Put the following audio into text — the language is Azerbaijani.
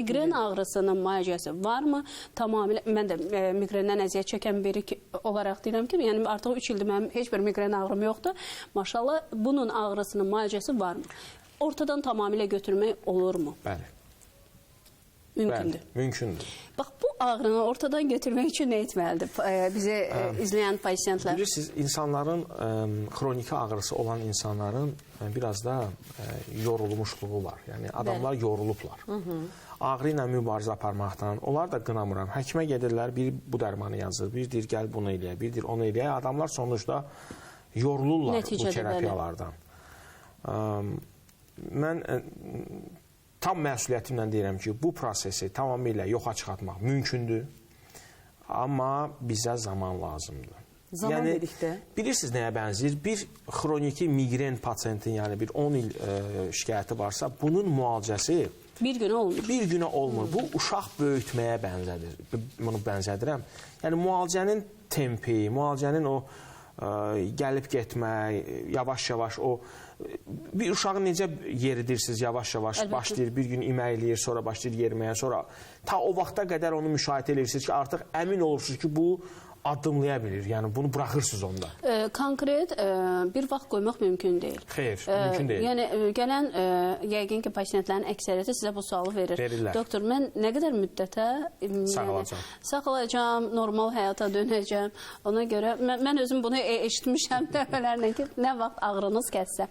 Migren ağrısının müalicəsi varmı? Tamamilə, mən də miqrendən əziyyət çəkən biri olaraq deyirəm ki, yəni artıq 3 ildir mənim heç bir migren ağrım yoxdur. Maşallah, bunun ağrısının müalicəsi varmı? Ortadan tamamilə götürmək olurmu? Bəli. Mümkündür. Bəli, mümkündür. Bax, bu ağrını ortadan götürmək üçün nə etməlidir bizi izləyən pasiyentlər? Bilirsiniz, insanların, xroniki ağrısı olan insanların biraz da yorulmuşluğu var. Yəni, adamlar yorulublar. Ağrı ilə mübarizə aparmaqdan, onlar da qınamıram. Həkimə gedirlər, bir bu dərmanı yazır, bir deyir, gəl bunu eləyək, bir deyir, onu eləyək. Adamlar sonuçda yorulurlar bu terapiyalardan. Mən tam məsuliyyətimlə deyirəm ki, bu prosesi tamamilə yoxa çıxartmaq mümkündür, amma bizə zaman lazımdır. Zaman dedikdə? Bilirsiniz nəyə bənzəyir? Bir xroniki migren pasiyentin, yəni bir 10 il şikayəti varsa, bunun müalicəsi bir günə olmur. Bir günə olmur. Bu, uşaq böyütməyə bənzədir. Bunu bənzədirəm. Yəni, müalicənin tempi, müalicənin o gəlib getmək, yavaş-yavaş o... Bir uşağı necə yeridirsiniz yavaş-yavaş, başlayır, bir gün iməkləyir, sonra başlayır yeriməyə, sonra ta o vaxta qədər onu müşahidə edirsiniz ki, artıq əmin olursunuz ki, bu addımlaya bilir. Yəni, bunu buraxırsınız onda. Konkret bir vaxt qoymaq mümkün deyil. Xeyr, mümkün deyil. Yəni, gələn yəqin ki, pasiyentlərin əksəriyyəti sizə bu sualı verir. Verirlər. Doktor, mən nə qədər müddətə sağalacağım, normal həyata dönəcəm. Ona görə, mən özüm bunu eşitmişəm dəfələrlə ki, nə vaxt ağrınız kəssə.